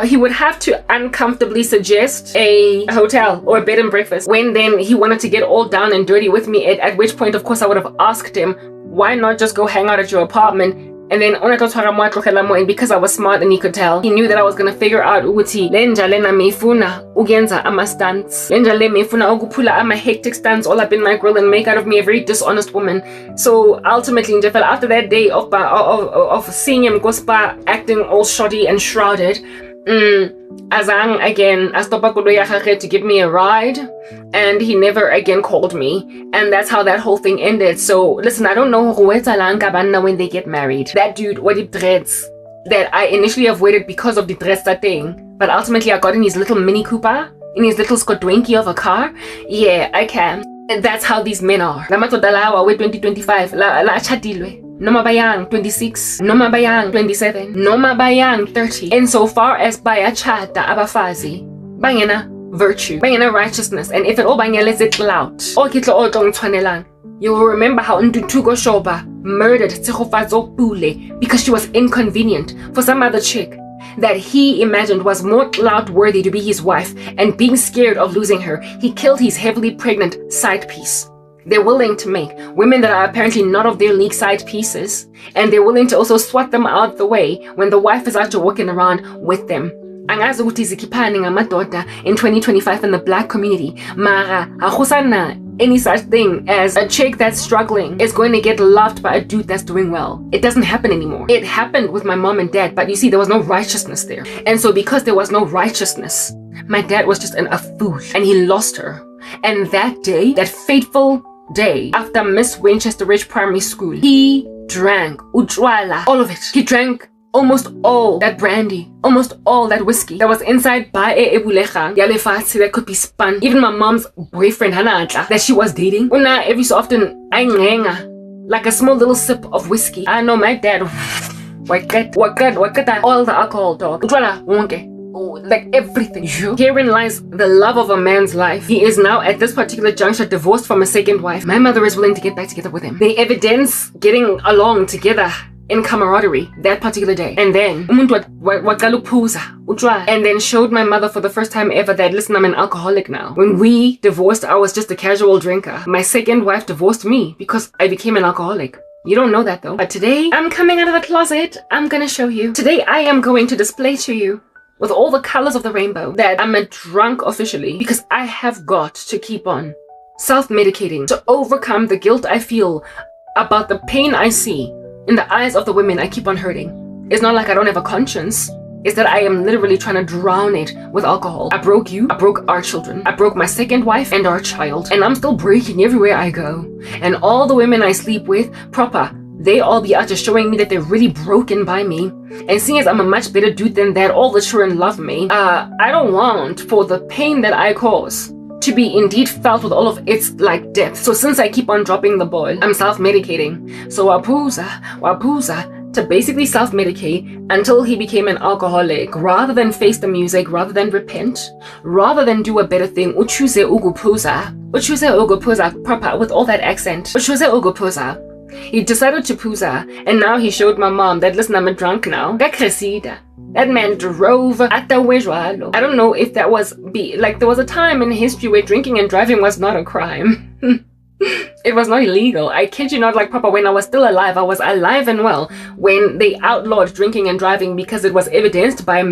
he would have to uncomfortably suggest a hotel or a bed and breakfast when then he wanted to get all down and dirty with me, at which point of course I would have asked him, why not just go hang out at your apartment? And then and because I was smart and he could tell, he knew that I was gonna figure out ukuthi lenja lena meifuna ugenza ama stunts, lenja le meifuna ukupula ama hectic stunts all up in my grill and make out of me a very dishonest woman. So ultimately after that day of seeing him go spa acting all shoddy and shrouded, Azang again astopa to give me a ride, and he never again called me, and that's how that whole thing ended. So listen, I don't know when they get married. That dude, what he dreads that I initially avoided because of the dress thing, but ultimately I got in his little Mini Cooper, in his little Skodwenki of a car. Yeah, I can. And that's how these men are. La matodalawa we 2025 la chatilwe. Noma bayang 26, noma bayang 27, noma bayang 30. Insofar as bayachata abafazi, bangena virtue, bangena righteousness, and if it all bangela is clout, o kitlo o tong tshwanelang. You will remember how Ntutugo Shoba murdered Tsehofazo Pule because she was inconvenient for some other chick that he imagined was more clout worthy to be his wife, and being scared of losing her, he killed his heavily pregnant side piece. They're willing to make women that are apparently not of their league side pieces, and they're willing to also swat them out the way when the wife is out walking around with them. Angazi ukuthi zikiphani ngamadoda in 2025 in the black community, mara akhusana any such thing as a chick that's struggling is going to get loved by a dude that's doing well. It doesn't happen anymore. It happened with my mom and dad, but you see, there was no righteousness there. And so because there was no righteousness, my dad was just a fool, and he lost her. And that day, that fateful day after Miss Winchester Ridge Primary School, he drank ujwala, all of it. He drank almost all that brandy, almost all that whiskey that was inside by ebulecha yalefasi that could be spun. Even my mom's boyfriend Hanatla that she was dating, una every so often like a small little sip of whiskey. I know my dad wakata all the alcohol, dog. Ujwala wonke. Like everything. Herein lies the love of a man's life. He is now at this particular juncture divorced from a second wife. My mother is willing to get back together with him. They evidence getting along together in camaraderie that particular day. And then and then showed my mother for the first time ever that, listen, I'm an alcoholic now. When we divorced, I was just a casual drinker. My second wife divorced me because I became an alcoholic. You don't know that though. But today, I'm coming out of the closet. I'm gonna show you. Today, I am going to display to you with all the colors of the rainbow that I'm a drunk officially, because I have got to keep on self-medicating to overcome the guilt I feel about the pain I see in the eyes of the women I keep on hurting. It's not like I don't have a conscience. It's that I am literally trying to drown it with alcohol. I broke you, I broke our children, I broke my second wife and our child, and I'm still breaking everywhere I go. And all the women I sleep with, proper, they all be out just showing me that they're really broken by me. And seeing as I'm a much better dude than that, all the children love me. I don't want for the pain that I cause to be indeed felt with all of its like depth. So since I keep on dropping the ball, I'm self-medicating. So Wapuza to basically self-medicate until he became an alcoholic, rather than face the music, rather than repent, rather than do a better thing. Uchuze ugupuza proper with all that accent. Uchuze ugupuza. He decided to puza, and now he showed my mom that, listen, I'm a drunk now. That man drove at the Wejwalo. I don't know if that was there was a time in history where drinking and driving was not a crime. It was not illegal. I kid you not, like Papa, when I was still alive, I was alive and well when they outlawed drinking and driving because it was evidenced by the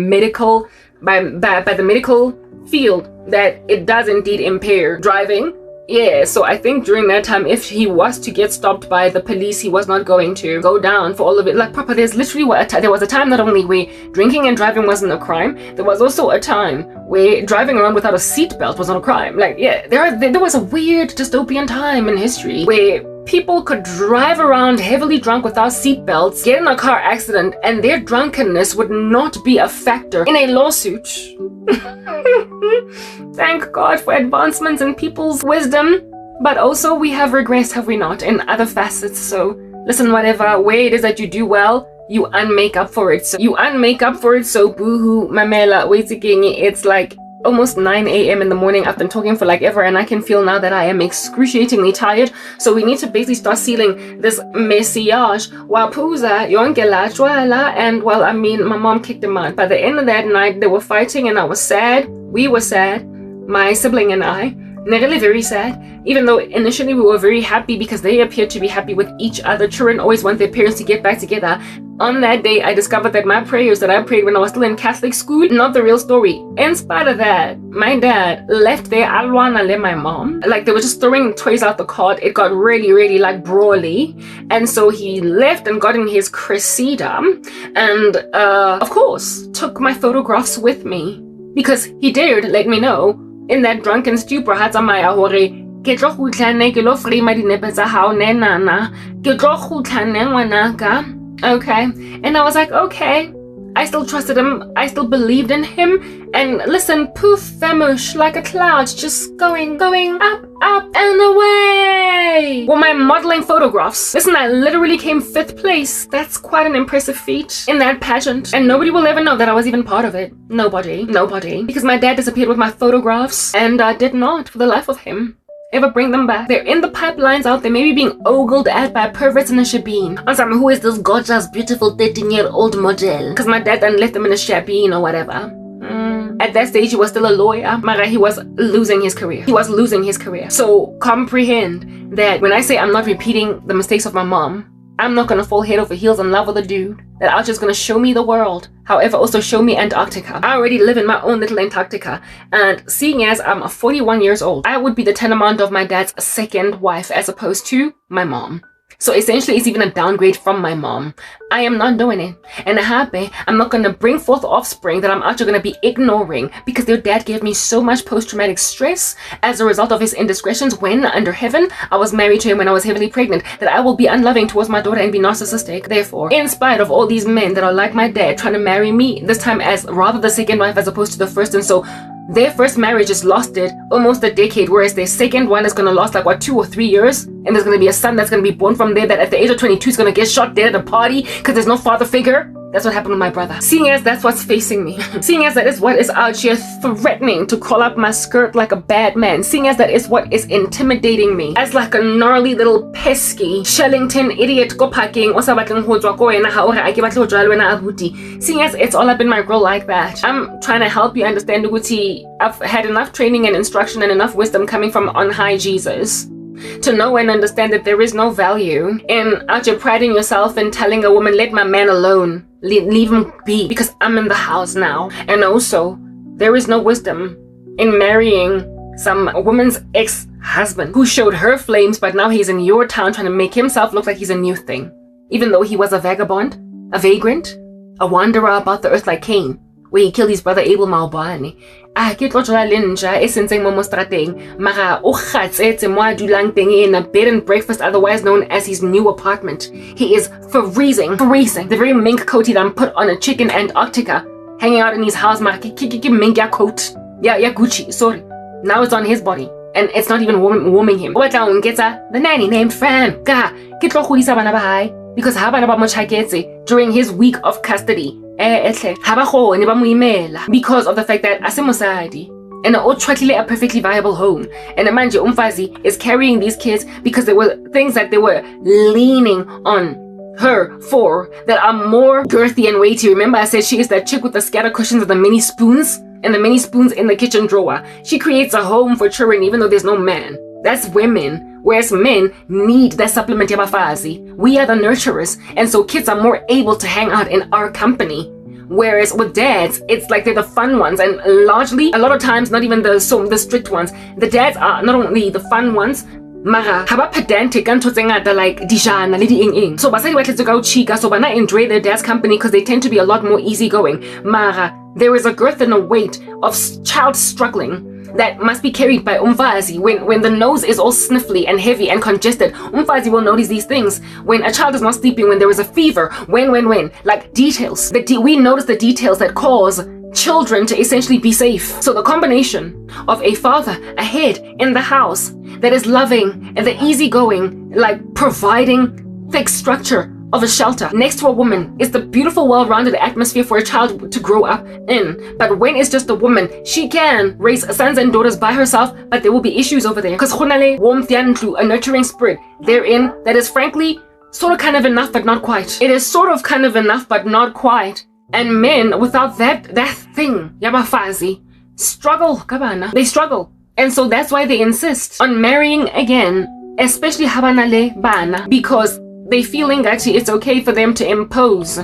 medical field that it does indeed impair driving. Yeah, so I think during that time, if he was to get stopped by the police, he was not going to go down for all of it. Like, Papa, there's literally there was a time not only where drinking and driving wasn't a crime, there was also a time where driving around without a seatbelt was not a crime. Like, yeah, there was a weird dystopian time in history where people could drive around heavily drunk without seatbelts, get in a car accident, and their drunkenness would not be a factor in a lawsuit. Thank God for advancements in people's wisdom. But also we have regressed, have we not, in other facets. So listen, whatever way it is that you do well, you unmake up for it. So boohoo, mamela, waiting. It's like almost 9 a.m. in the morning. I've been talking for like ever, and I can feel now that I am excruciatingly tired. So we need to basically start sealing this message. Wapuza, yonkela, chwala, and well, I mean, my mom kicked him out. By the end of that night, they were fighting, and I was sad. We were sad, my sibling and I. Really very sad, even though initially we were very happy because they appeared to be happy with each other. Children always want their parents to get back together. On that day, I discovered that my prayers that I prayed when I was still in Catholic school, not the real story. In spite of that, my dad left there alwana le my mom. Like they were just throwing toys out the cart. It got really like brawly. And so he left and got in his Cressida and of course took my photographs with me because he dared let me know in that drunken stupor ha tsamaya hore ke tlo gutlane ke lo frame dinepe tsa hao ne nana ke tlo gutlane ngwanaka. Okay, and I was like, okay. I still trusted him, I still believed in him, and listen, poof, vamoose, like a cloud, just going up and away. Well, my modeling photographs, listen, I literally came 5th place. That's quite an impressive feat in that pageant, and nobody will ever know that I was even part of it. Nobody, because my dad disappeared with my photographs, and I did not, for the life of him, ever bring them back. They're in the pipelines out there, maybe being ogled at by perverts in a shebeen. On some, who is this gorgeous, beautiful 13-year-old model? Because my dad then left them in a shebeen or whatever. At that stage, he was still a lawyer. Mara, he was losing his career. So comprehend that when I say I'm not repeating the mistakes of my mom, I'm not gonna fall head over heels in love with a dude that are just gonna show me the world. However, also show me Antarctica. I already live in my own little Antarctica. And seeing as I'm 41 years old, I would be the tenamount of my dad's second wife as opposed to my mom. So essentially, it's even a downgrade from my mom. I am not doing it. And I'm not going to bring forth offspring that I'm actually going to be ignoring because their dad gave me so much post-traumatic stress as a result of his indiscretions when, under heaven, I was married to him when I was heavily pregnant, that I will be unloving towards my daughter and be narcissistic. Therefore, in spite of all these men that are like my dad trying to marry me, this time as rather the second wife as opposed to the first, and so their first marriage just lasted almost a decade, whereas their second one is going to last like, what, 2 or 3 years? And there's going to be a son that's going to be born from there that at the age of 22 is going to get shot dead at a party because there's no father figure. That's what happened with my brother. Seeing as that's what's facing me. Seeing as that is what is out here threatening to crawl up my skirt like a bad man. Seeing as that is what is intimidating me as like a gnarly little pesky Shellington idiot go packing. Seeing as it's all up in my grill like that. I'm trying to help you understand, Uguti. I've had enough training and instruction and enough wisdom coming from on high Jesus to know and understand that there is no value in out here priding yourself and telling a woman, let my man alone, leave him be, because I'm in the house now. And also, there is no wisdom in marrying some woman's ex-husband who showed her flames, but now he's in your town trying to make himself look like he's a new thing, even though he was a vagabond, a vagrant, a wanderer about the earth like Cain, where he killed his brother Abel Maobane. Ke tlo tlola lenja e sentseng mo strateng mara o kgatsetse mo a dulang teng in a bed and breakfast, otherwise known as his new apartment. He is freezing. The very mink coat he done put on a chick in Antarctica, hanging out in his house. Mara mink ya coat. Yeah, Gucci. Sorry. Now it's on his body, and it's not even warming him. The nanny named Fran. Because during his week of custody. Because of the fact that asemosadi and a perfectly viable home, and a manje umfazi is carrying these kids because there were things that they were leaning on her for that are more girthy and weighty. Remember I said she is that chick with the scatter cushions and the mini spoons in the kitchen drawer. She creates a home for children even though there's no man. That's women. Whereas men need that supplement yabafazi. We are the nurturers, and so kids are more able to hang out in our company. Whereas with dads, it's like they're the fun ones, and largely, a lot of times, not even the strict ones. The dads are not only the fun ones, mara haba pedantic and like dijana le di-ing-ing. So basadi ba tletse ka o chika, so bana enjoy their dad's company because they tend to be a lot more easygoing. Mara there is a girth and a weight of child struggling that must be carried by umfazi. When the nose is all sniffly and heavy and congested, umfazi will notice these things. When a child is not sleeping, when there is a fever, when, like details. We notice the details that cause children to essentially be safe. So the combination of a father, a head in the house that is loving and the easygoing, like providing thick structure of a shelter next to a woman is the beautiful, well-rounded atmosphere for a child to grow up in. But when it's just a woman, she can raise sons and daughters by herself, but there will be issues over there. Because warmth, a nurturing spirit therein that is frankly sort of kind of enough, but not quite. It is sort of kind of enough, but not quite. And men, without that thing, yabafazi, struggle, kabana. They struggle. And so that's why they insist on marrying again, especially habanale bana, because they feeling that it's okay for them to impose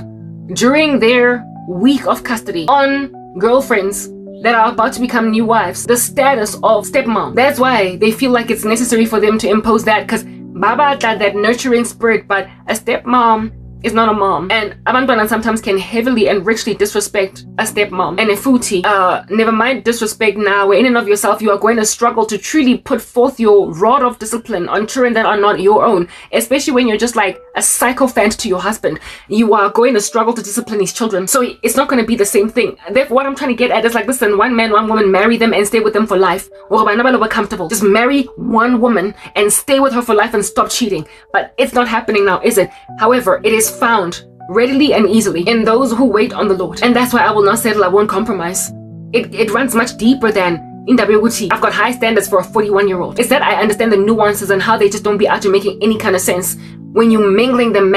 during their week of custody on girlfriends that are about to become new wives the status of stepmom. That's why they feel like it's necessary for them to impose that, because baba that nurturing spirit, but a stepmom is not a mom. And abantwana sometimes can heavily and richly disrespect a stepmom. And a futi, never mind disrespect now, in and of yourself, you are going to struggle to truly put forth your rod of discipline on children that are not your own, especially when you're just like a sycophant to your husband. You are going to struggle to discipline these children. So it's not going to be the same thing. Therefore, what I'm trying to get at is like, listen, one man, one woman, marry them and stay with them for life. We're comfortable. Just marry one woman and stay with her for life and stop cheating. But it's not happening now, is it? However, it is found readily and easily in those who wait on the Lord. And that's why I will not settle, I won't compromise. It runs much deeper than in WT. I've got high standards for a 41-year-old. It's that I understand the nuances and how they just don't be out to making any kind of sense when you mangling them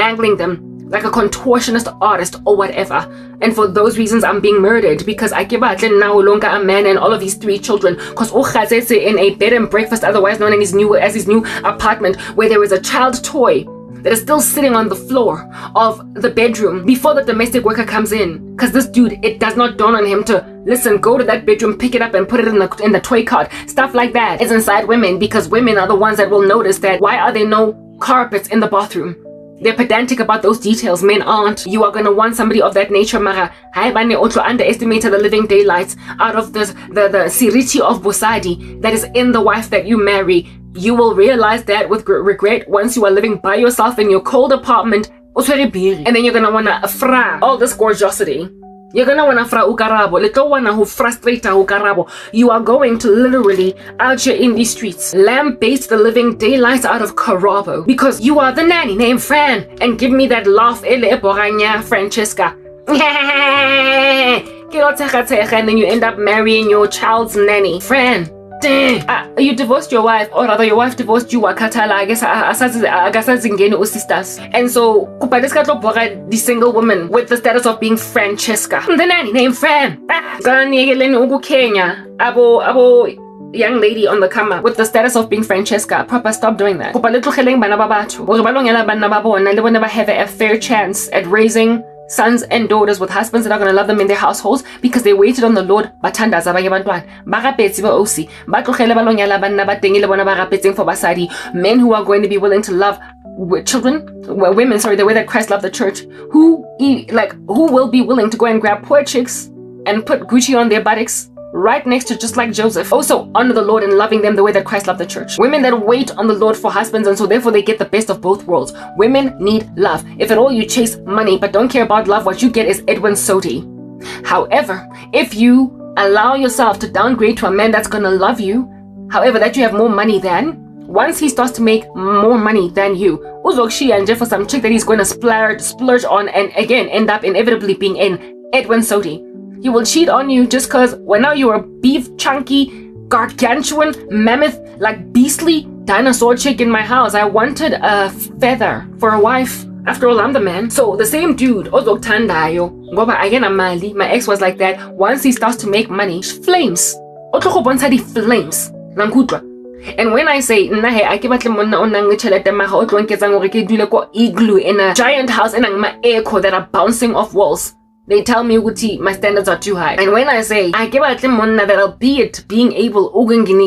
like a contortionist artist or whatever. And for those reasons, I'm being murdered because I give out now longer a man and all of his 3 children. Because in a bed and breakfast, otherwise known as his new apartment, where there is a child toy that is still sitting on the floor of the bedroom before the domestic worker comes in. Because this dude, it does not dawn on him to, listen, go to that bedroom, pick it up and put it in the toy cart. Stuff like that is inside women, because women are the ones that will notice that why are there no carpets in the bathroom? They're pedantic about those details. Men aren't. You are going to want somebody of that nature, mara. Haibane also underestimate the living daylights out of the siriti of Bosadi that is in the wife that you marry. You will realize that with regret once you are living by yourself in your cold apartment. And then you're going to want to fra all this gorgeosity. You're going to want to fra ukarabo. Little one who frustrate ukarabo. You are going to literally out here in these streets lambaste the living daylights out of Karabo because you are the nanny named Fran. And give me that laugh, ele boranya Francesca. And then you end up marrying your child's nanny, Fran. You divorced your wife, or rather your wife divorced you, wakatala, I guess sisters. And so the single woman with the status of being Francesca, the nanny named Fran. Young lady on the camera with the status of being Francesca. Papa, stop doing that. They will never have a fair chance at raising sons and daughters with husbands that are going to love them in their households because they waited on the Lord. Men who are going to be willing to love women, the way that Christ loved the church, who will be willing to go and grab poor chicks and put Gucci on their buttocks right next to, just like Joseph, also honor the Lord and loving them the way that Christ loved the church. Women that wait on the Lord for husbands, and so therefore they get the best of both worlds. Women need love. If at all you chase money but don't care about love, what you get is Edwin Sodi. However, if you allow yourself to downgrade to a man that's gonna love you, however, that you have more money than, once he starts to make more money than you, Uzokshi and for some chick that he's going to splurge on and again end up inevitably being in Edwin Sodi. He will cheat on you just because when now you're a beef, chunky, gargantuan, mammoth, like beastly dinosaur chick in my house. I wanted a feather for a wife. After all, I'm the man. So the same dude, my ex was like that. Once he starts to make money, flames. Flames. And when I say I give igloo in a giant house and echo that are bouncing off walls, they tell me my standards are too high. And when I say I give that albeit being able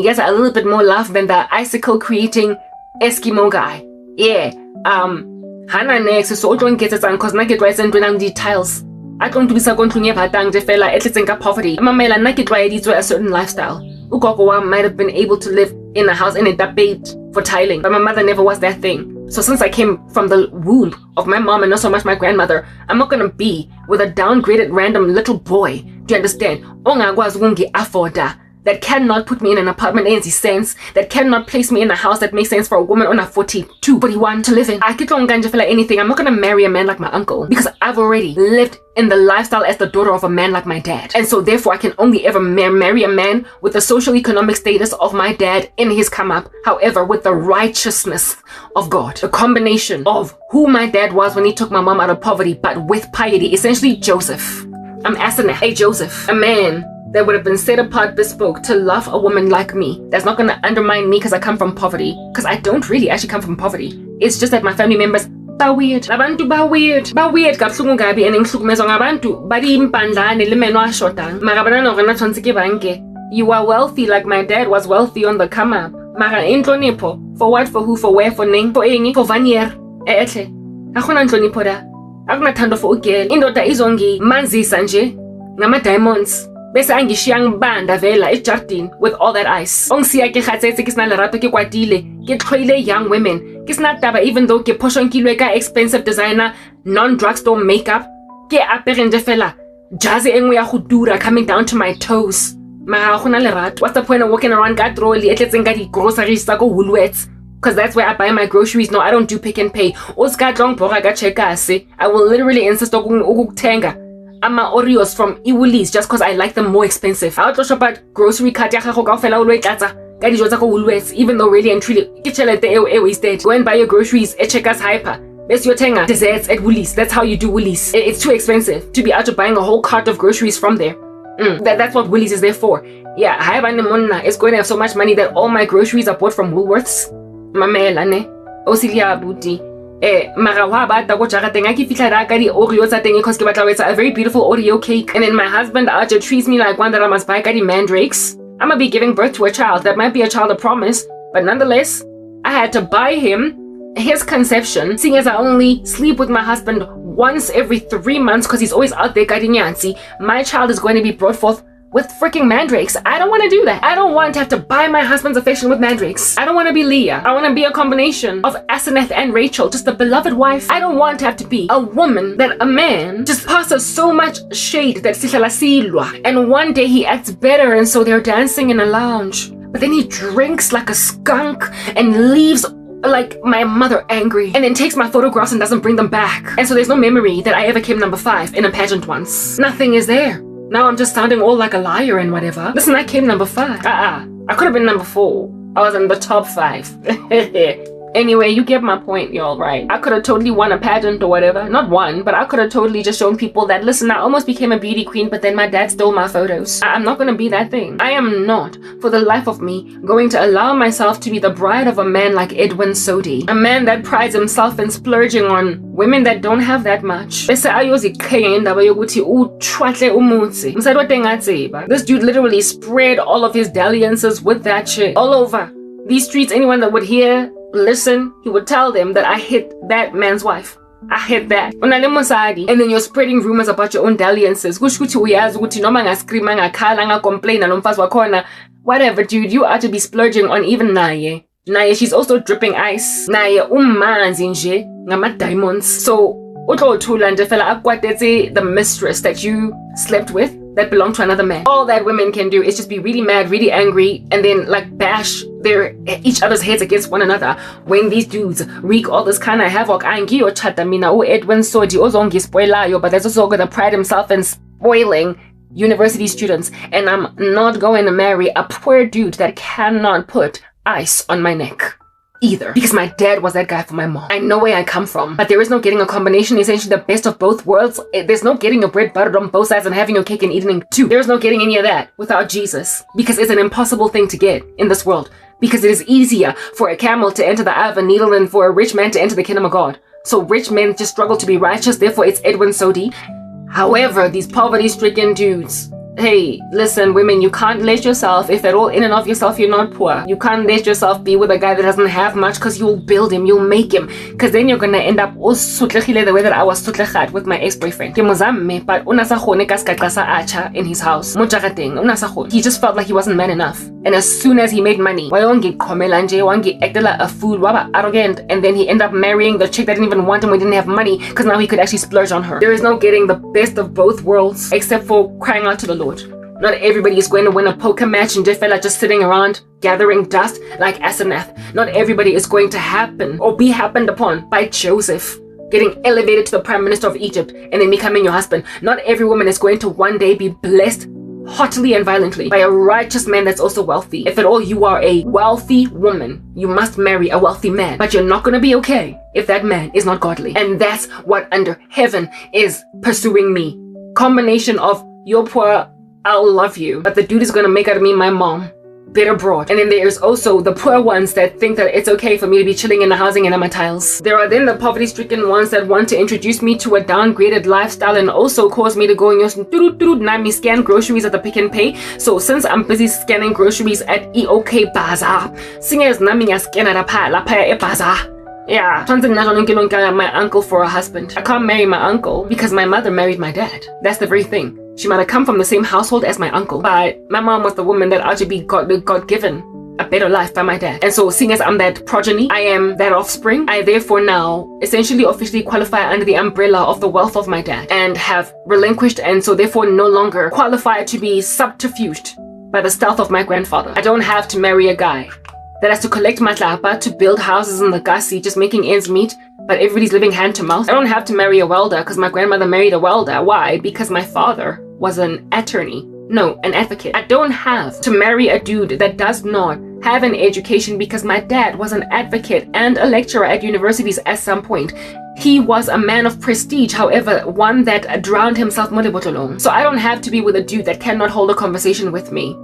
get a little bit more love than the icicle creating Eskimo guy. Yeah. Hana next so don't get it cause na get right and details. I don't be so going to batang de fella at least in poverty. Mamela na get right to a certain lifestyle. Ukokowa might have been able to live in a house in a debate for tiling, but my mother never was that thing. So since I came from the womb of my mom and not so much my grandmother, I'm not gonna be with a downgraded random little boy. Do you understand? that cannot put me in an apartment in sense, that cannot place me in a house that makes sense for a woman on a 42, 41 to live in. I can't feel like anything. I'm not gonna marry a man like my uncle because I've already lived in the lifestyle as the daughter of a man like my dad. And so therefore I can only ever marry a man with the social economic status of my dad in his come up. However, with the righteousness of God, the combination of who my dad was when he took my mom out of poverty, but with piety, essentially Joseph. I'm Asenath, a Joseph, a man that would have been set apart, bespoke to love a woman like me. That's not going to undermine me because I come from poverty. Because I don't really actually come from poverty. It's just that my family members ba weird. Abantu ba weird. Ba weird kabuhlungu kabi and ngihlukumezwa ngabantu badi impandlane le meno a shotang. Mara bana no rena tshwantse ke banke. You are wealthy like my dad was wealthy on the come up. Mara inhlonipho. For what, for who, for where, for ning, for eng, for vanier. Ehle. Akuna inhlonipho da. Akunathando for ugel. Indoda izongi manzisa nje ngama diamonds. Bese angishiya ngibanda vela ejardini with all that ice. Ongisiya ke khatsetse ke sna lerato ke kwatile, ke tlhoile young women. Ke sna taba even though ke phoshonkilwe ka expensive designer non-drugstore makeup, ke apere nje fela jazi engwe ya go dura coming down to my toes. Mara gona lerato. What's the point of walking around ka trolley etletseng ka di groceries tsa go Woolworths? Because that's where I buy my groceries. No, I don't do pick and pay. I will literally insist on ukuthenga ama Oreos from Woolies just because I like them more expensive. I'll shop at grocery cart ya gago kaofela o lo etlatsa ka dijo tsa go Woolworths, even though really and truly ke tšhelete e wasted. Go and buy your groceries at Checkers Hyper. Best your tenga desserts at Woolies. That's how you do Woolies. It's too expensive to be out of buying a whole cart of groceries from there. That's what Woolies is there for. Yeah, Haibane Monna is going to have so much money that all my groceries are bought from Woolworths. Mamela ne osilia buti mara wa ba ta go jarateng a ke fitla ra ka di Oreo tsa teng because ke batla ho etsa a very beautiful Oreo cake, and then my husband Archer treats me like one that I must buy ka di mandrakes. I'm gonna be giving birth to a child that might be a child of promise, but nonetheless I had to buy him his conception, seeing as I only sleep with my husband once every 3 months because he's always out there ka di nyansi. My child is going to be brought forth with freaking mandrakes. I don't want to do that. I don't want to have to buy my husband's affection with mandrakes. I don't want to be Leah. I want to be a combination of Asenath and Rachel, just a beloved wife. I don't want to have to be a woman that a man just passes so much shade that sihlala silwa, and one day he acts better and so they're dancing in a lounge, but then he drinks like a skunk and leaves like my mother angry, and then takes my photographs and doesn't bring them back, and so there's no memory that I ever came number 5 in a pageant once. Nothing is there. Now I'm just sounding all like a liar and whatever. Listen, I came number 5. I could have been number 4. I was in the top 5. Anyway, you get my point, y'all, right? I could have totally won a pageant or whatever. Not won, but I could have totally just shown people that, listen, I almost became a beauty queen, but then my dad stole my photos. I'm not going to be that thing. I am not, for the life of me, going to allow myself to be the bride of a man like Edwin Sodi. A man that prides himself in splurging on women that don't have that much. This dude literally spread all of his dalliances with that shit all over these streets. Anyone that would hear, listen, he would tell them that I hit that man's wife. I hit that. And then you're spreading rumors about your own dalliances. Whatever, dude, you ought to be splurging on even Naye. Naye, she's also dripping ice. Naye, ngama diamonds. So, the mistress that you slept with that belonged to another man. All that women can do is just be really mad, really angry, and then like bash each other's heads against one another when these dudes wreak all this kind of havoc. Edwin Sodi ozongi spoilayo, but there's also gonna pride himself in spoiling university students, and I'm not going to marry a poor dude that cannot put ice on my neck either, because my dad was that guy for my mom. I know where I come from, but there is no getting a combination, essentially the best of both worlds. There's no getting your bread buttered on both sides and having your cake and eating it too. There's no getting any of that without Jesus, because it's an impossible thing to get in this world, because it is easier for a camel to enter the eye of a needle than for a rich man to enter the kingdom of God. So rich men just struggle to be righteous, therefore it's Edwin Sodi. However, these poverty-stricken dudes, hey, listen, women, you can't let yourself, if at all in and of yourself you're not poor, you can't let yourself be with a guy that doesn't have much, because you'll build him, you'll make him, because then you're gonna end up the way that I was sutlechat with my ex-boyfriend. But in his house, he just felt like he wasn't man enough, and as soon as he made money, acted like a fool, arrogant, and then he ended up marrying the chick that didn't even want him when he didn't have money, because now he could actually splurge on her. There is no getting the best of both worlds except for crying out to the Lord. Not everybody is going to win a poker match and just sitting around gathering dust like Asenath. Not everybody is going to happen or be happened upon by Joseph getting elevated to the Prime Minister of Egypt and then becoming your husband. Not every woman is going to one day be blessed haughtily and violently by a righteous man that's also wealthy. If at all you are a wealthy woman, you must marry a wealthy man, but you're not going to be okay if that man is not godly. And that's what under heaven is pursuing me. Combination of you're poor, I'll love you, but the dude is going to make out of me my mom, bitter broad. And then there's also the poor ones that think that it's okay for me to be chilling in the housing and on my tiles. There are then the poverty-stricken ones that want to introduce me to a downgraded lifestyle and also cause me to go and scan groceries at the Pick and Pay. So since I'm busy scanning groceries at EOK Bazaar, singers nami scan at a bazaar. Yeah, my uncle for a husband. I can't marry my uncle because my mother married my dad. That's the very thing. She might have come from the same household as my uncle, but my mom was the woman that actually got given a better life by my dad. And so seeing as I'm that progeny, I am that offspring, I therefore now essentially officially qualify under the umbrella of the wealth of my dad and have relinquished and so therefore no longer qualify to be subterfuged by the stealth of my grandfather. I don't have to marry a guy that has to collect matlapa to build houses in the Gasi, just making ends meet, but everybody's living hand to mouth. I don't have to marry a welder because my grandmother married a welder. Why? Because my father was an attorney. No, an advocate. I don't have to marry a dude that does not have an education because my dad was an advocate and a lecturer at universities at some point. He was a man of prestige, however, one that drowned himself. So I don't have to be with a dude that cannot hold a conversation with me.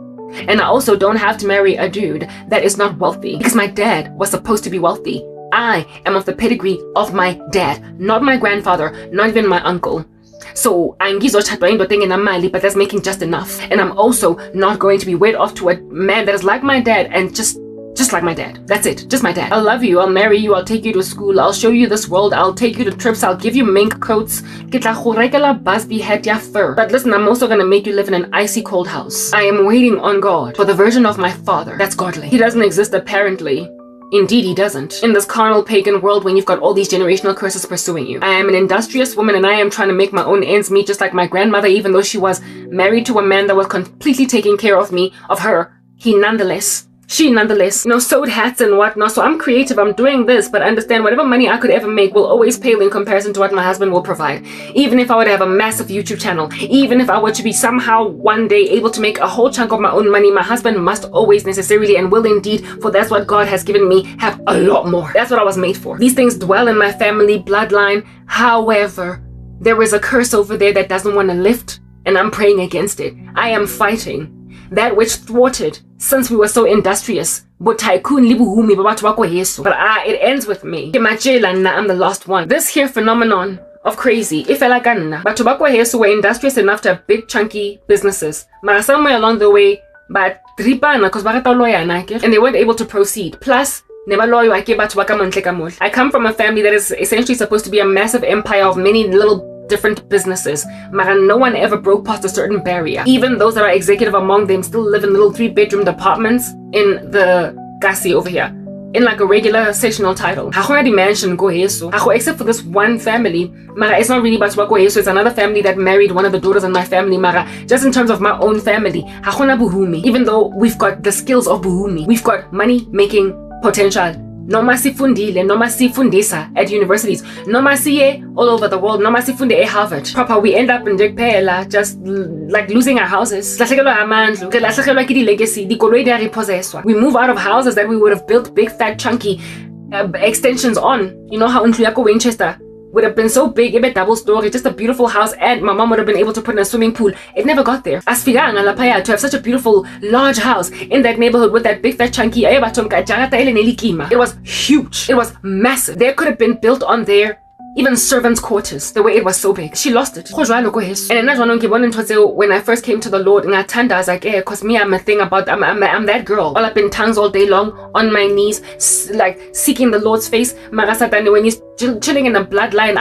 And I also don't have to marry a dude that is not wealthy because my dad was supposed to be wealthy. I am of the pedigree of my dad, not my grandfather, not even my uncle. So I'm but that's making just enough. And I'm also not going to be wed off to a man that is like my dad and just like my dad. That's it. Just my dad. I'll love you. I'll marry you. I'll take you to school. I'll show you this world. I'll take you to trips. I'll give you mink coats. But listen, I'm also going to make you live in an icy cold house. I am waiting on God for the version of my father that's godly. He doesn't exist apparently. Indeed, he doesn't. In this carnal pagan world when you've got all these generational curses pursuing you. I am an industrious woman and I am trying to make my own ends meet just like my grandmother, even though she was married to a man that was completely taking care of her. She nonetheless, sewed hats and whatnot. So I'm creative, I'm doing this, but understand whatever money I could ever make will always pale in comparison to what my husband will provide. Even if I were to have a massive YouTube channel, even if I were to be somehow one day able to make a whole chunk of my own money, my husband must always necessarily and will indeed, for that's what God has given me, have a lot more. That's what I was made for. These things dwell in my family bloodline. However, there is a curse over there that doesn't want to lift, and I'm praying against it. I am fighting that which thwarted since we were so industrious. But it ends with me. I'm the last one. This here phenomenon of crazy, if I like but tobacco were industrious enough to have big chunky businesses. But somewhere along the way, but and they weren't able to proceed. Plus, I come from a family that is essentially supposed to be a massive empire of many little different businesses, but no one ever broke past a certain barrier. Even those that are executive among them still live in little 3-bedroom apartments in the Gasi over here, in like a regular sectional title. Mansion go except for this one family, mara it's not really Batwako. It's another family that married one of the daughters in my family, mara just in terms of my own family. Even though we've got the skills of buhumi, we've got money making potential. Noma sifundile, noma sifundisa at universities, noma siye all over the world, noma sifunde at Harvard. Papa, we end up in Jekpela just like losing our houses. We move out of houses that we would have built big fat chunky extensions on. You know how Ntuyako Winchester would have been so big, a double story, just a beautiful house, and my mom would have been able to put in a swimming pool. It never got there. Asfiganga Lapaya to have such a beautiful large house in that neighborhood with that big fat chunky. It was huge. It was massive. There could have been built on there even servants' quarters, the way it was so big. She lost it. And when I first came to the Lord, I was like, because me, I'm a thing about, I'm that girl. All up in tongues all day long, on my knees, like seeking the Lord's face. When he's chilling in the bloodline,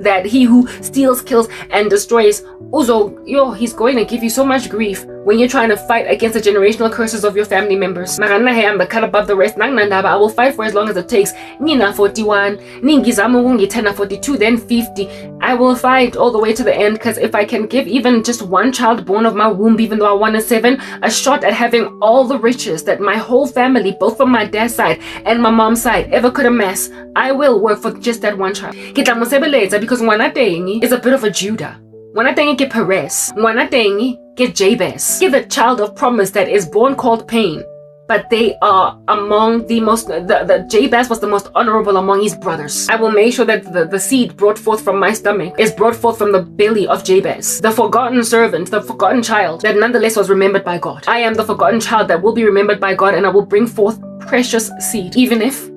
that he who steals, kills, and destroys, he's going to give you so much grief when you're trying to fight against the generational curses of your family members. I'm cut above the rest. I will fight for as long as it takes. Nina 41, Ningizamu 42, then 50. I will fight all the way to the end, because if I can give even just one child born of my womb, even though I wanted 7, a shot at having all the riches that my whole family, both from my dad's side and my mom's side, ever could amass, I will work for just that one child. Because Ngwanatengi is a bit of a Judah. Ngwanatengi ke Perez. Ngwanatengi ke Jabez. Give the child of promise that is born called pain. But they are among the most, the Jabez was the most honorable among his brothers. I will make sure that the seed brought forth from my stomach is brought forth from the belly of Jabez. The forgotten servant, the forgotten child that nonetheless was remembered by God. I am the forgotten child that will be remembered by God, and I will bring forth precious seed, even if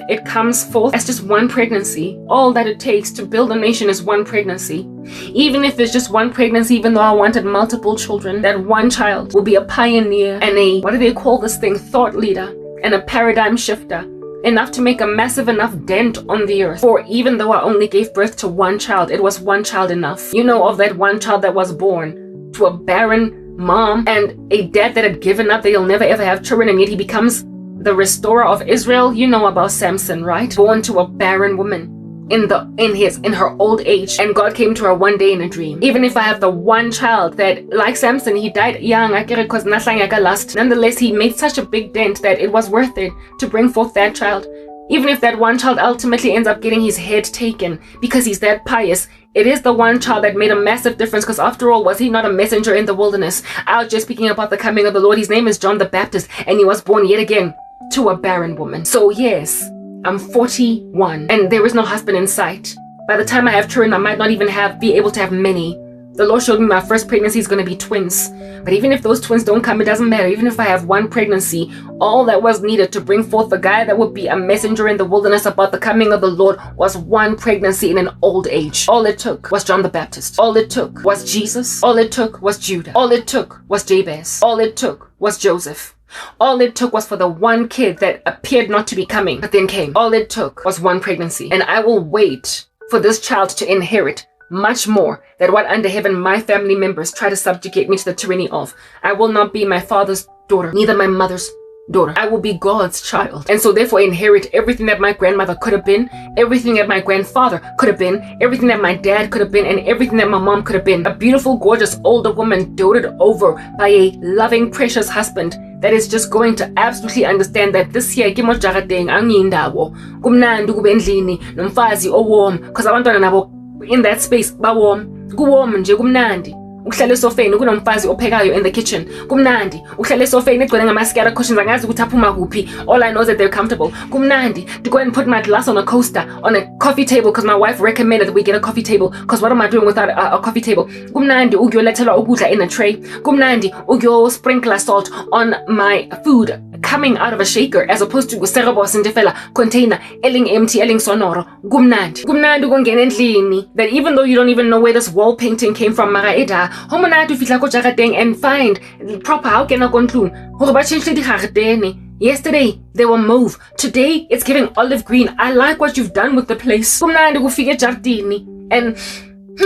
it comes forth as just one pregnancy. All that it takes to build a nation is one pregnancy. Even if it's just one pregnancy, even though I wanted multiple children, that one child will be a pioneer and a, what do they call this thing, thought leader and a paradigm shifter, enough to make a massive enough dent on the earth. For even though I only gave birth to one child, it was one child enough. You know of that one child that was born to a barren mom and a dad that had given up that he'll never ever have children, and yet he becomes the restorer of Israel. You know about Samson, right? Born to a barren woman in her old age, and God came to her one day in a dream. Even if I have the one child that, like Samson, he died young, nonetheless he made such a big dent that it was worth it to bring forth that child. Even if that one child ultimately ends up getting his head taken because he's that pious, it is the one child that made a massive difference, because after all, was he not a messenger in the wilderness, out just speaking about the coming of the Lord? His name is John the Baptist, and he was born yet again to a barren woman. So yes, I'm 41 and there is no husband in sight. By the time I have children, I might not even be able to have many. The Lord showed me my first pregnancy is going to be twins. But even if those twins don't come, it doesn't matter. Even if I have one pregnancy, all that was needed to bring forth the guy that would be a messenger in the wilderness about the coming of the Lord was one pregnancy in an old age. All it took was John the Baptist. All it took was Jesus. All it took was Judah. All it took was Jabez. All it took was Joseph. All it took was for the one kid that appeared not to be coming, but then came. All it took was one pregnancy. And I will wait for this child to inherit much more than what under heaven my family members try to subjugate me to the tyranny of. I will not be my father's daughter, neither my mother's daughter. I will be God's child, and so therefore inherit everything that my grandmother could have been, everything that my grandfather could have been, everything that my dad could have been, and everything that my mom could have been. A beautiful, gorgeous older woman doted over by a loving, precious husband that is just going to absolutely understand that this here ke mo jarateng angiyindawo kumnandi kube endlini nomfazi owarm, because abantwana nabo in that space bawarm, kuwarm nje kumnandi. Uhlale esofeni kunomfazi ophekayo in the kitchen, kumnandi. Uhlale esofeni egcwele ngamaskara cushions, angazi ukuthi aphuma kuphi. All I know is that they're comfortable. Kumnandi to go and put my glass on a coaster on a coffee table, because my wife recommended that we get a coffee table, because what am I doing without a coffee table? Kumnandi ukuyolethelwa ukudla in a tray. Kumnandi ukuyo sprinkler salt on my food coming out of a shaker, as opposed to cerebos and defela container eling empty, eling sonoro. Kumnandi ukungena endlini, that even though you don't even know where this wall painting came from, mara eda homonatu fitla ko jarateng and find proper how can I conclude hore ba change di garetene. Yesterday they were mauve, today it's giving olive green. I like what you've done with the place. Kumnandi kufike jardini. And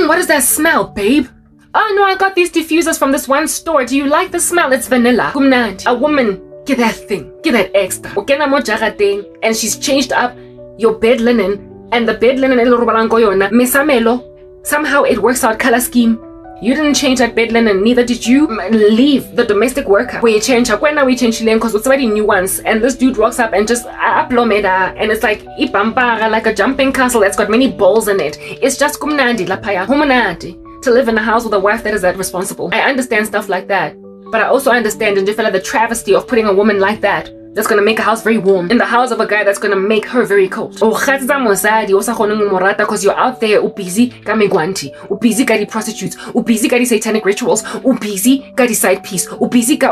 what is that smell, babe? Oh no, I got these diffusers from this one store. Do you like the smell? It's vanilla. Kumnandi. A woman, get that thing, get that extra. Ukena mo jarateng, and she's changed up your bed linen, and the bed linen yona mesamelo. Somehow it works out color scheme. You didn't change that bed linen, neither did you leave the domestic worker. We change up when we change lane because it's already new ones, and this dude walks up and just aplomeda, and it's like ipampara, like a jumping castle that's got many balls in it. It's just kumnandi lapaya humanati to live in a house with a wife that is that responsible. I understand stuff like that, but I also understand and feel like the travesty of putting a woman like that that's gonna make a house very warm in the house of a guy that's gonna make her very cold. Oh, because you're out there busy ka megwanti, busy ka di prostitutes, busy ka di satanic rituals, busy ka di side piece, busy ka.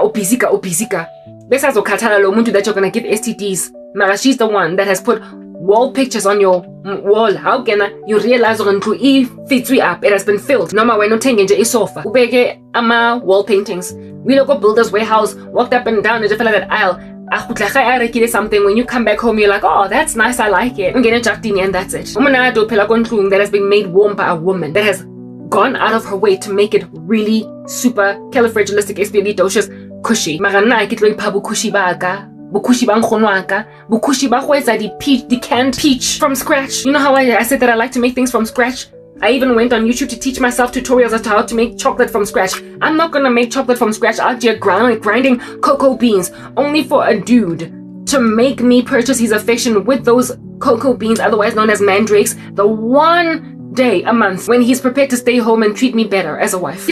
Besides okhathala lo muntu that you're gonna give STDs, mara she's the one that has put wall pictures on your wall. How can you realize it has been filled? Noma wena uthenge nje isofa ubeke ama wall paintings. We look at Builder's Warehouse, walked up and down and just fell that aisle. Something when you come back home, you're like, oh, that's nice, I like it. And that's it. That has been made warm by a woman that has gone out of her way to make it really super califragilisticexpialidocious cushy. Mara nna ke tlo ipha bokushi ba ka. Bukushi ba nkgono wa ka. Bukushi ba go etsa the canned peach from scratch. You know how I said that I like to make things from scratch? I even went on YouTube to teach myself tutorials as to how to make chocolate from scratch. I'm not gonna make chocolate from scratch out here grinding cocoa beans only for a dude to make me purchase his affection with those cocoa beans, otherwise known as mandrakes, the one day a month when he's prepared to stay home and treat me better as a wife.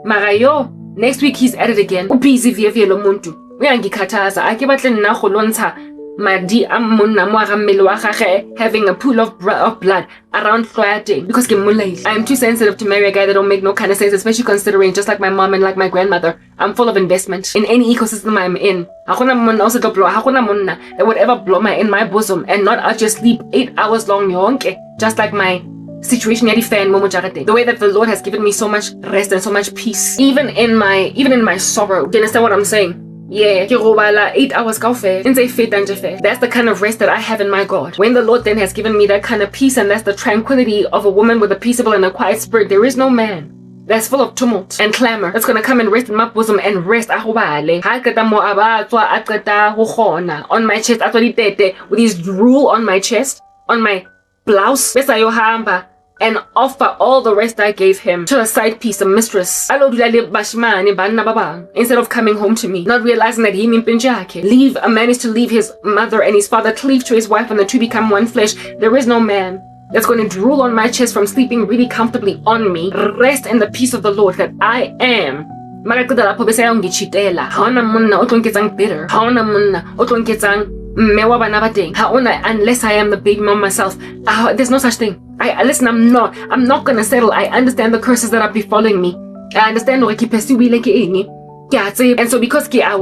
Mara yo, next week he's at it again. Busy via lo muntu. Uyangikhathaza ake batle nna go lontsha madi a monna mo ga mmele wa gage having a pool of blood around Friday because I'm too sensitive to marry a guy that don't make no kind of sense, especially considering just like my mom and like my grandmother, I'm full of investment in any ecosystem I'm in. That would ever blow in my bosom and not I'll just sleep 8 hours long yonke, just like my situation the way that the Lord has given me so much rest and so much peace, even in my sorrow. Do you understand what I'm saying? Yeah, 8 hours go fair. That's the kind of rest that I have in my God. When the Lord then has given me that kind of peace, and that's the tranquility of a woman with a peaceable and a quiet spirit, there is no man that's full of tumult and clamor that's gonna come and rest in my bosom and rest on my chest with his drool on my chest, on my blouse, and offer all the rest I gave him to a side piece, a mistress. Instead of coming home to me, not realizing that a man is to leave his mother and his father, cleave to his wife, and the two become one flesh. There is no man that's going to drool on my chest from sleeping really comfortably on me. Rest in the peace of the Lord that I am. Unless I am the baby mom myself. There's no such thing. Listen, I'm not gonna settle. I understand the curses that are befalling me. I understand and so because I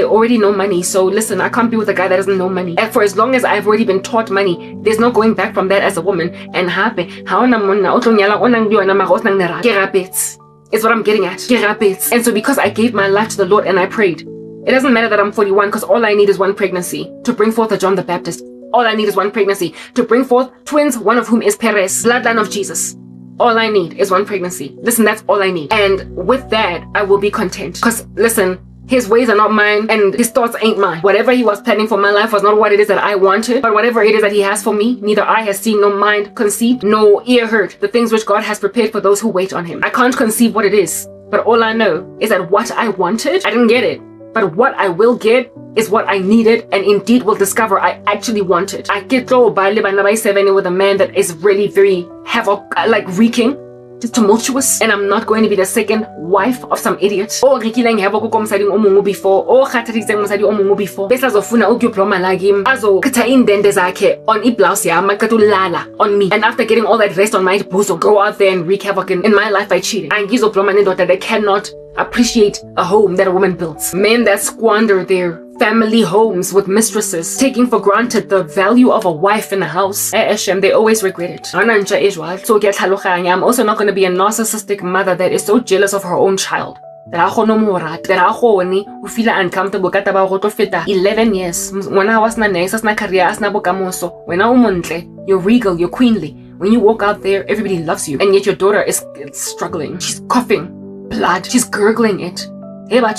already know money. So listen, I can't be with a guy that doesn't know money. And for as long as I've already been taught money, there's no going back from that as a woman. And happy it's what I'm getting at. And so because I gave my life to the Lord and I prayed, it doesn't matter that I'm 41 because all I need is one pregnancy to bring forth a John the Baptist. All I need is one pregnancy to bring forth twins, one of whom is Perez, bloodline of Jesus. All I need is one pregnancy. Listen, that's all I need. And with that, I will be content. Because listen, his ways are not mine and his thoughts ain't mine. Whatever he was planning for my life was not what it is that I wanted, but whatever it is that he has for me, neither eye has seen, nor mind conceived, nor ear heard the things which God has prepared for those who wait on him. I can't conceive what it is, but all I know is that what I wanted, I didn't get it. But what I will get is what I needed and indeed will discover I actually wanted. I get with a man that is really very havoc, like wreaking, just tumultuous, and I'm not going to be the second wife of some idiot. Oh, rekileng havoc ko mosadi o mongwe before. Oh, khathariseng mosadi o mongwe before. Bese azofuna ukuyobloma la him. Azo khetha indende zakhe on iblouse yami katulala on me. And after getting all that rest on my bosom, go out there and wreak havoc in my life by cheating. And ngizobloma nendoda that cannot appreciate a home that a woman builds. Men that squander their family homes with mistresses, taking for granted the value of a wife in the house. They always regret it. So I'm also not going to be a narcissistic mother that is so jealous of her own child. That I feel uncomfortable 11 years. When I was career, you're regal, you're queenly. When you walk out there, everybody loves you. And yet your daughter is struggling. She's coughing blood. She's gurgling it. You are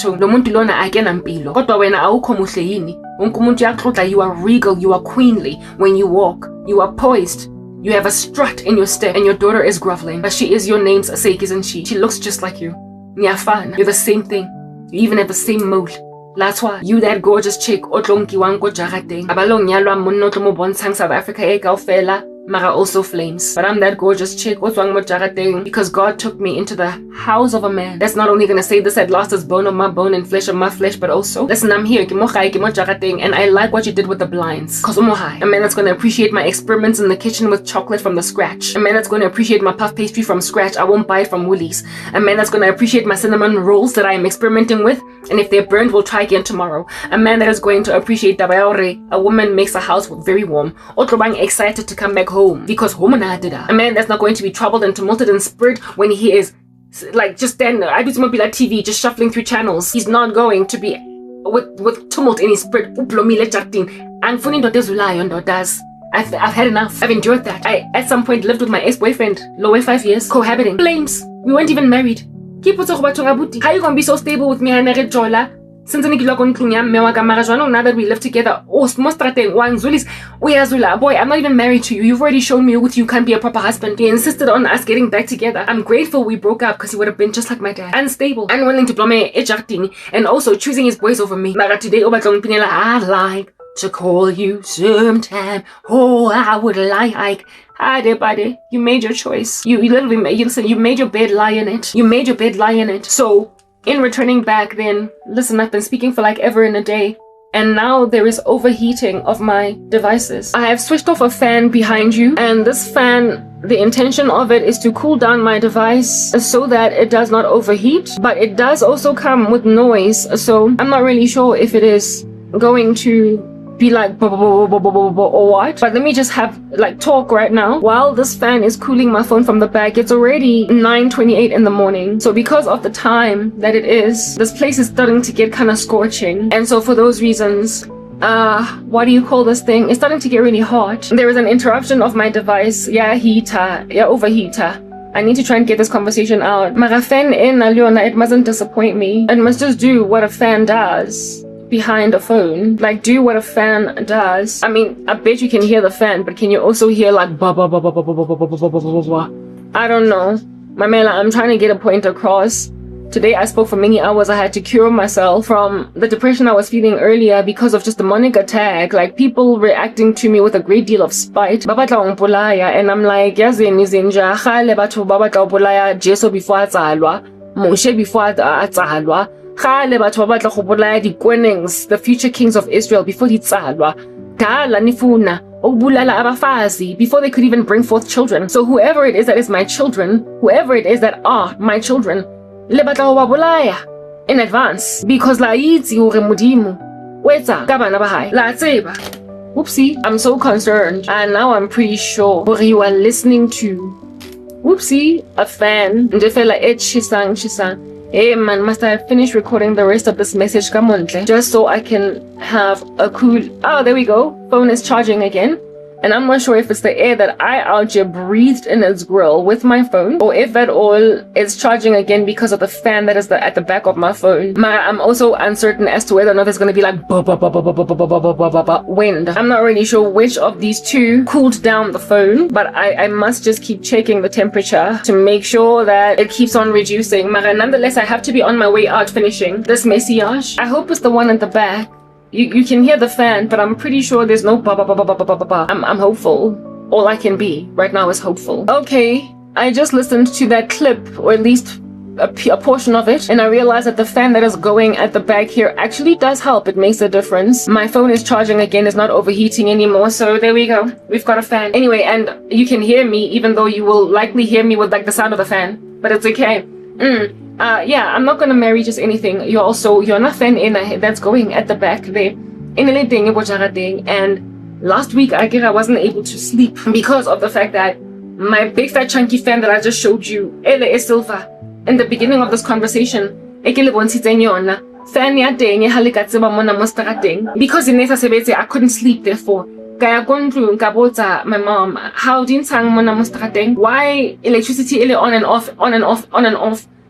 regal, you are queenly. When you walk, you are poised. You have a strut in your step, and your daughter is groveling. But she is your name's sake, isn't she? She looks just like you. You're the same thing. You even have the same mood. That's why you that gorgeous chick South Africa Mara also flames. But I'm that gorgeous chick because God took me into the house of a man that's not only gonna say this at last is bone of my bone and flesh of my flesh, but also listen, I'm here and I like what you did with the blinds. A man that's gonna appreciate my experiments in the kitchen with chocolate from the scratch. A man that's gonna appreciate my puff pastry from scratch. I won't buy it from Woolies. A man that's gonna appreciate my cinnamon rolls that I am experimenting with, and if they're burned, we'll try again tomorrow. A man that is going to appreciate Dabayaore. A woman makes a house very warm. Excited to come back home because a man that's not going to be troubled and tumulted in spirit when he is like just standing there. I do some TV just shuffling through channels. He's not going to be with tumult in his spirit. I've had enough. I've endured that. I, at some point, lived with my ex-boyfriend, lower 5 years, cohabiting. Flames. We weren't even married. How you gonna be so stable with me, Jola? Since now that we live together, boy, I'm not even married to you. You've already shown me you can't be a proper husband. He insisted on us getting back together. I'm grateful we broke up because he would have been just like my dad. Unstable, unwilling to blow me and also choosing his boys over me. Today, I'd like to call you sometime. Oh, I would like. Buddy, you made your choice. You literally made, you made your bed, lie in it. You made your bed, lie in it. So, in returning back then, listen, I've been speaking for like ever in a day, and now there is overheating of my devices. I have switched off a fan behind you, and this fan, the intention of it is to cool down my device so that it does not overheat, but it does also come with noise, so I'm not really sure if it is going to be like or what, but let me just have like talk right now while this fan is cooling my phone from the back. It's already 9:28 in the morning, so because of the time that it is, this place is starting to get kind of scorching, and so for those reasons, what do you call this thing, it's starting to get really hot. There is an interruption of my device. Overheater. I need to try and get this conversation out. Mara fan in Aliona, it mustn't disappoint me. It must just do what a fan does behind a phone. Like, do what a fan does. I mean, I bet you can hear the fan, but can you also hear like I don't know. Mamela, I'm trying to get a point across. Today I spoke for many hours. I had to cure myself from the depression I was feeling earlier because of just the demonic attack. Like, people reacting to me with a great deal of spite. And I'm like, Jesu before atsalwa, Moshe before atsalwa. The future kings of Israel before before they could even bring forth children. So whoever it is that is my children, whoever it is that are my children, in advance, because whoopsie, I'm so concerned, and now I'm pretty sure you are listening to whoopsie, a fan. Hey man, must I finish recording the rest of this message? Come on, just so I can have a cool... Oh, there we go. Phone is charging again. And I'm not sure if it's the air that I out here breathed in its grill with my phone, or if at all it's charging again because of the fan that is at the back of my phone. I'm also uncertain as to whether or not there's going to be like wind. I'm not really sure which of these two cooled down the phone, but I must just keep checking the temperature to make sure that it keeps on reducing. Nonetheless, I have to be on my way out finishing this message. I hope it's the one at the back. You can hear the fan, but I'm pretty sure there's no I'm hopeful. All I can be right now is hopeful. Okay, I just listened to that clip, or at least a portion of it, and I realized that the fan that is going at the back here actually does help. It makes a difference. My phone is charging again, it's not overheating anymore, so there we go. We've got a fan. Anyway, and you can hear me, even though you will likely hear me with like the sound of the fan, but it's okay. Yeah, I'm not gonna marry just anything. You're not fan in that's going at the back there. And last week I wasn't able to sleep because of the fact that my big fat chunky fan that I just showed you, Ele is silver, in the beginning of this conversation, because I couldn't sleep, therefore my mom, how why electricity on and off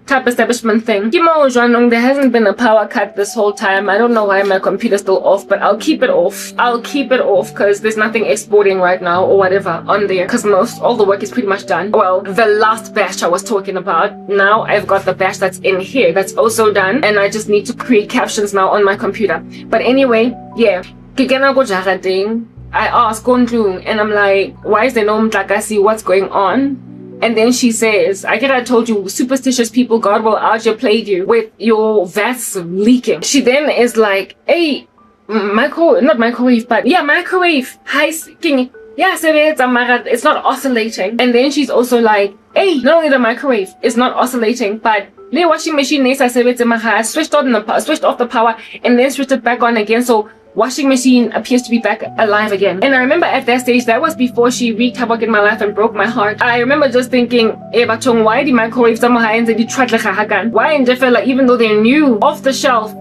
type establishment thing. There hasn't been a power cut this whole time. I don't know why my computer's still off, but I'll keep it off. Because there's nothing exporting right now or whatever on there, because all the work is pretty much done. Well, the last batch I was talking about, now I've got the batch that's in here that's also done, and I just need to create captions now on my computer. But anyway, yeah, I asked Kondlung, and I'm like, why is there no mtlakasi? What's going on? And then she says, I told you, superstitious people, God will out here plague you with your vats leaking. She then is like, hey, not microwave, but yeah, microwave. Hi, yeah, it's not oscillating. And then she's also like, hey, not only the microwave is not oscillating, but the washing machine switched off the power and then switched it back on again. So washing machine appears to be back alive again. And I remember at that stage, that was before she wreaked havoc in my life and broke my heart. I remember just thinking, why the microwave why in Jeffela, even though they're new, off the shelf,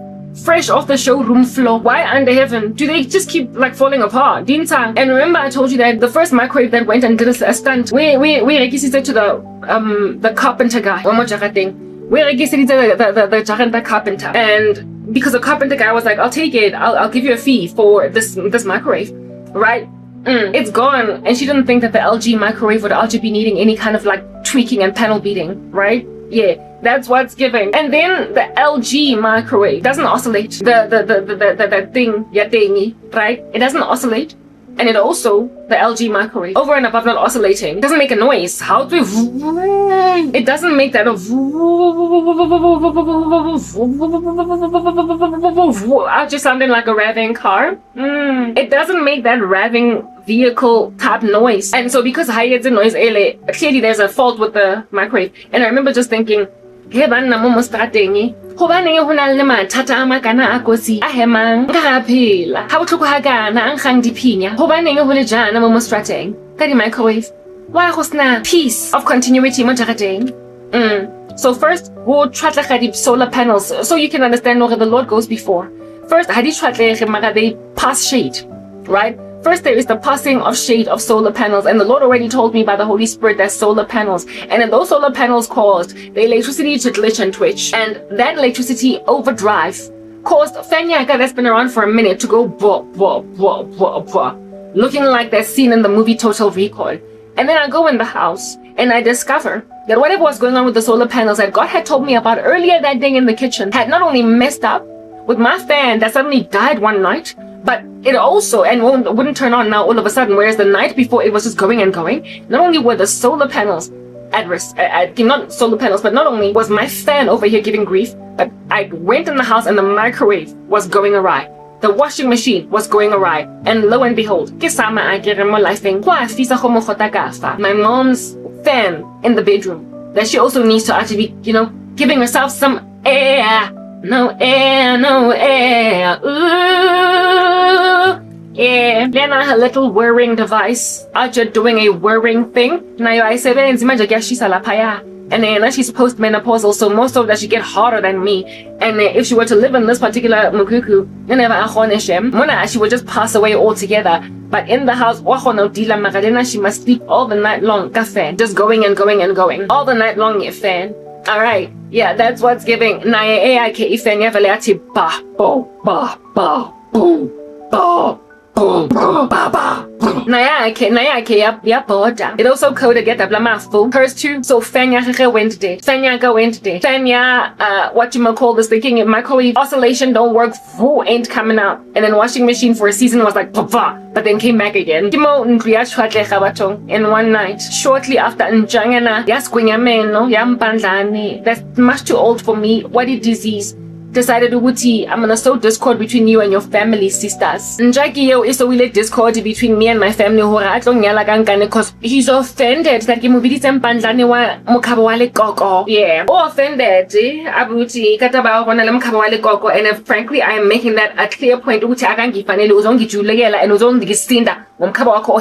fresh off the showroom floor. Why under heaven do they just keep like falling apart? And remember I told you that the first microwave that went and did a stunt, we registered to the carpenter guy. One more thing. We registered the carpenter, and because the carpenter guy was like, I'll take it, I'll give you a fee for this microwave, right? It's gone, and she didn't think that the LG microwave would also be needing any kind of like tweaking and panel beating, right? Yeah, that's what's giving. And then the LG microwave doesn't oscillate. The thing, yeah, thingy, right? It doesn't oscillate. And it also, the LG microwave, over and above not oscillating, doesn't make a noise. How do it doesn't make that I'm just sounding like a revving car. It doesn't make that revving vehicle type noise. And so because high gets a noise, clearly there's a fault with the microwave. And I remember just thinking, hey, banna mo strateng hobaneng ho na le mathata a makana a kotsi a hemang ka phela ha botlhoko ha kana ang gang diphinya hobaneng ho le jana mo strateng ka di microwave why go sna piece of continuity mo jarateng. So first go tshwatlega di solar panels so you can understand where the Lord goes before. First ha di tshwatlege mara they pass shade, right? First, there is the passing of shade of solar panels, and the Lord already told me by the Holy Spirit that solar panels, and then those solar panels caused the electricity to glitch and twitch, and that electricity overdrive caused Fanyaka that's been around for a minute to go blah, blah, blah, blah, blah, looking like that scene in the movie Total Recall. And then I go in the house, and I discover that whatever was going on with the solar panels that God had told me about earlier that day in the kitchen had not only messed up with my fan that suddenly died one night, but it also wouldn't turn on now all of a sudden, whereas the night before it was just going and going. Not only were the solar panels at risk, not solar panels, but not only was my fan over here giving grief, but I went in the house and the microwave was going awry. The washing machine was going awry. And lo and behold, my mom's fan in the bedroom, that she also needs to actually be, giving herself some air. No air, no air. Ooh. Yeah. Then her little whirring device. Aja doing a whirring thing. Now I say and then she's postmenopausal, so most of that she get harder than me. And if she were to live in this particular mukuku, she would just pass away altogether. But in the house, she must sleep all the night long. Just going and going and going. All the night long, fan. Alright, yeah, that's what's giving. Naya AIK ifenya valeati ba bo ba ba boom ba boom ba ba. Naya AIK ya boda. It also coded get up la mouthful. Hers too. So Fenya went there. Fenya go went there. Fenya what you might call this thinking microwave oscillation don't work, who ain't coming out. And then washing machine for a season was like papa, but then came back again. In one night, shortly after Njangana, that's much too old for me. What a disease. Decided Uguti, I'm gonna sow discord between you and your family sisters. Njaki yo is so we let discord between me and my family because he's offended that yeah. Offended, Abuti, and frankly I am making that a clear point and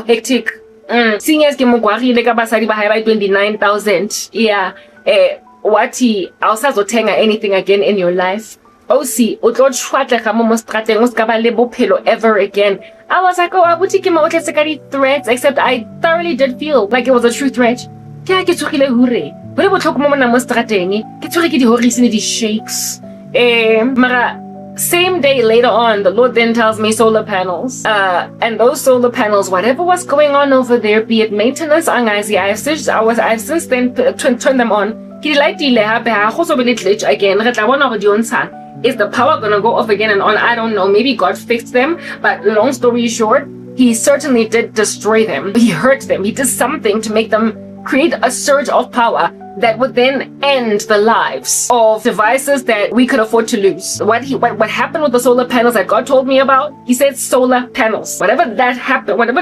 hectic. Seeing as by 29,000. Yeah. Wati, awusazotenga anything again in your life. Osi, ever again. I was like, oh, abuti threats, except I thoroughly did feel like it was a true threat. Shakes. Same day later on, the Lord then tells me solar panels. And those solar panels, whatever was going on over there, be it maintenance, I've since then turned them on. Again, is the power gonna go off again and on? I don't know. Maybe God fixed them, but long story short, he certainly did destroy them. He hurt them. He did something to make them create a surge of power that would then end the lives of devices that we could afford to lose. What happened with the solar panels that God told me about? He said solar panels. Whatever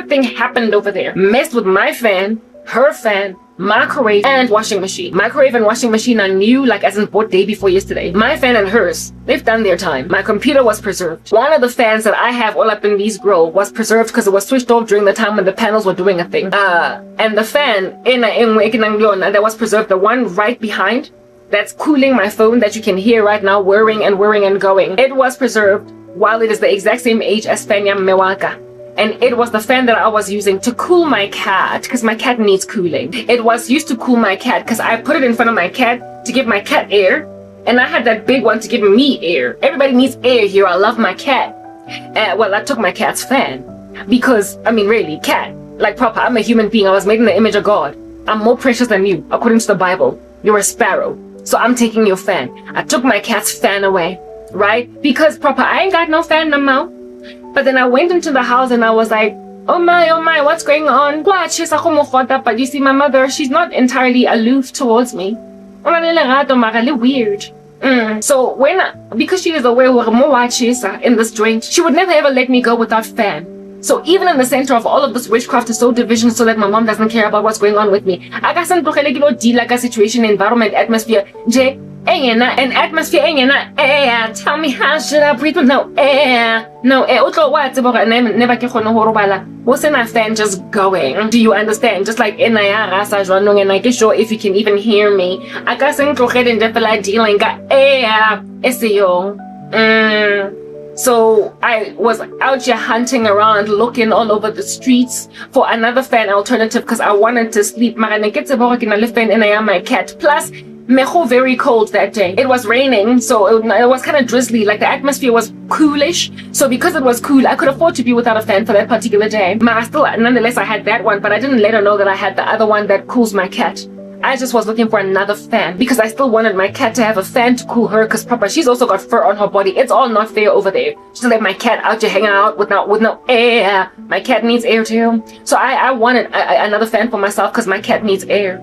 thing happened over there messed with my fan, her fan, microwave and washing machine. Microwave and washing machine are new, like as in bought day before yesterday. My fan and hers, they've done their time. My computer was preserved. One of the fans that I have all up in these grow was preserved because it was switched off during the time when the panels were doing a thing. And the fan in that was preserved, the one right behind that's cooling my phone that you can hear right now whirring and going. It was preserved while it is the exact same age as fan ya mewaka. And it was the fan that I was using to cool my cat, because my cat needs cooling. It was used to cool my cat because I put it in front of my cat to give my cat air, and I had that big one to give me air. Everybody needs air here. I love my cat. Well, I took my cat's fan because, I mean, really, cat, like proper, I'm a human being. I was made in the image of God. I'm more precious than you, according to the Bible. You're a sparrow, so I'm taking your fan. I took my cat's fan away, right? Because proper, I ain't got no fan no more. But then I went into the house and I was like, oh my, what's going on? But you see, my mother, she's not entirely aloof towards me. Weird. So because she is aware in this joint, she would never ever let me go without fan. So even in the center of all of this witchcraft is so division so that my mom doesn't care about what's going on with me. I got some situation, environment, atmosphere, an atmosphere, tell me how should I breathe with no air? No air. Never what's in that fan just going? Do you understand? Just like in and I get sure if you can even hear me. I got some dealing got air. So I was out here hunting around, looking all over the streets for another fan alternative because I wanted to sleep. My cat. Plus, Meho very cold that day. It was raining, so it was kind of drizzly. Like the atmosphere was coolish. So because it was cool, I could afford to be without a fan for that particular day. Nonetheless, I had that one, but I didn't let her know that I had the other one that cools my cat. I just was looking for another fan because I still wanted my cat to have a fan to cool her because proper, she's also got fur on her body. It's all not fair over there. Just let my cat out to hang out with no air. My cat needs air too. So I wanted another fan for myself because my cat needs air.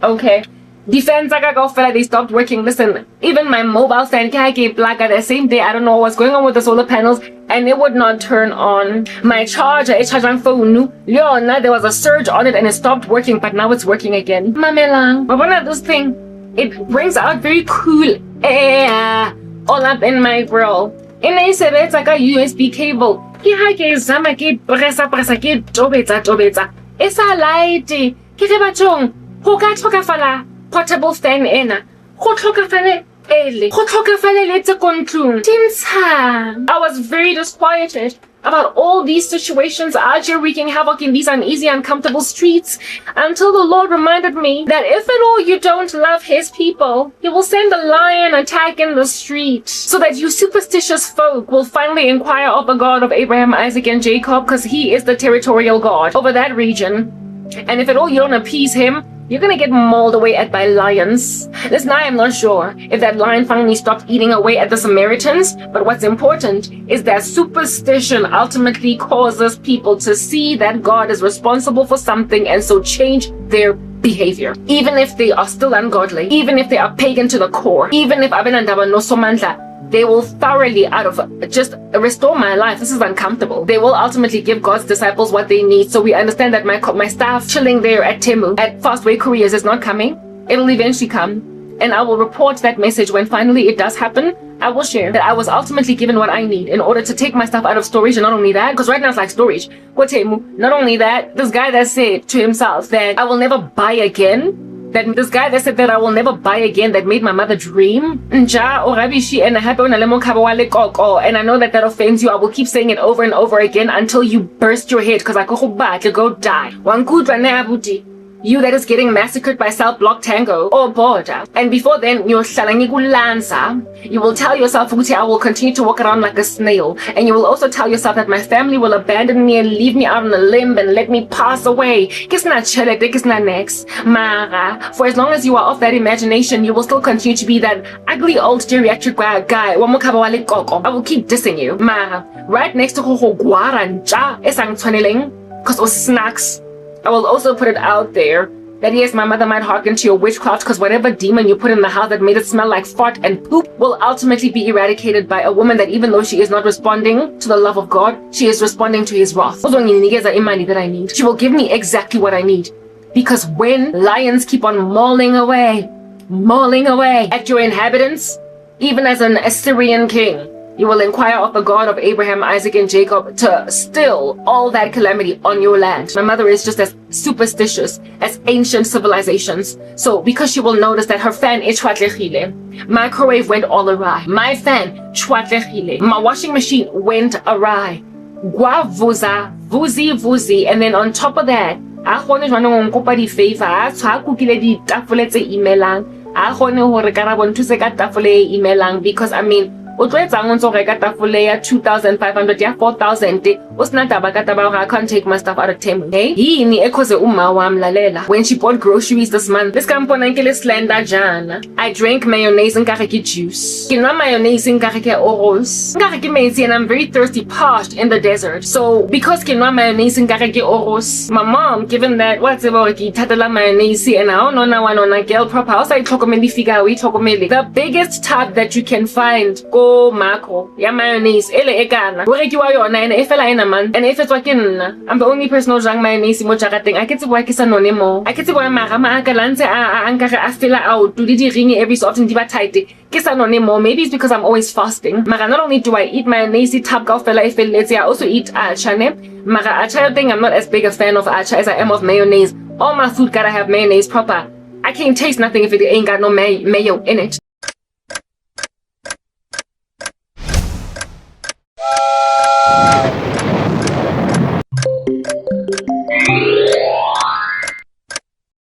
Okay. The fans they stopped working. Listen, even my mobile fan the same day, I don't know what's going on with the solar panels, and it would not turn on. My charger, there was a surge on it and it stopped working, but now it's working again. Mamelang, but one of those things, it brings out very cool air all up in my grill. And it's like a USB cable. It's a light. Portable fan ena. I was very disquieted about all these situations out here wreaking havoc in these uneasy, uncomfortable streets until the Lord reminded me that if at all you don't love his people, he will send a lion attack in the street so that you superstitious folk will finally inquire of the God of Abraham, Isaac, and Jacob because he is the territorial God over that region. And if at all you don't appease him, you're gonna get mauled away at by lions. Listen, I am not sure if that lion finally stopped eating away at the Samaritans, but what's important is that superstition ultimately causes people to see that God is responsible for something and so change their behavior. Even if they are still ungodly, even if they are pagan to the core, even if Abenandaba no somandla, they will thoroughly just restore my life. This is uncomfortable. They will ultimately give God's disciples what they need. So we understand that my staff chilling there at Temu, at Fastway Couriers is not coming. It'll eventually come. And I will report that message when finally it does happen. I will share that I was ultimately given what I need in order to take my stuff out of storage. And not only that, because right now it's like storage. Not only that, this guy that said to himself that I will never buy again, this guy that said that I will never buy again, that made my mother dream. And I know that offends you. I will keep saying it over and over again until you burst your head because I go die. You that is getting massacred by self-block tango or border. And before then, you will tell yourself, I will continue to walk around like a snail. And you will also tell yourself that my family will abandon me and leave me out on a limb and let me pass away. For as long as you are of that imagination, you will still continue to be that ugly old geriatric guy. I will keep dissing you. Right next to because snacks. I will also put it out there that yes, my mother might hearken to your witchcraft because whatever demon you put in the house that made it smell like fart and poop will ultimately be eradicated by a woman that even though she is not responding to the love of God, she is responding to his wrath. That I need. She will give me exactly what I need. Because when lions keep on mauling away at your inhabitants, even as an Assyrian king, You will inquire of the God of Abraham, Isaac, and Jacob to still all that calamity on your land. My mother is just as superstitious as ancient civilizations. So because she will notice that her fan is chwatlechile, microwave went all awry. My fan chwatlechile. My washing machine went awry. Gwa vuza, vuzi, and then on top of that, a gone jwanong ngokopa di favor, a tshwa kukile di tafole tse imelang, a gone hore karabo nthuse ka tafole e imelang, because I mean o tlo etsang o ntse reka tafole ya 2,500 ya 4,000 o sna taba ka taba I can't take my stuff out of Temu. Okay, yini ekhoze uma wami lalela when she bought groceries this month. This kampona nkele slender jana. I drank mayonnaise nkare ke juice. Ke nwa mayonnaise nkare ke oros. Nkare ke metsi, and I'm very thirsty, parched in the desert. So because ke nwa mayonnaise nkare ke oros, my mom, given that what's about ke thatela mayonnaise and I don't know na one girl proper, I was like tlhokomedi figure we tlhokomedi. The biggest tub that you can find go macro ya mayonnaise ele ekana o rekiwa yona ene e fela ena man, and if it's like I'm the only person who jang mayonnaise mo jarateng. I get to work isa none mo, I get to work mara ma aka lantse a ankare a fela out do di ring every so often diba tight ke sa none mo. Maybe it's because I'm always fasting. Mara not only do I eat mayonnaise tap ka fela e feletse, I also eat acha ne. Mara acha thing, I'm not as big a fan of acha as I am of mayonnaise. All my food gotta have mayonnaise proper. I can't taste nothing if it ain't got no mayo in it.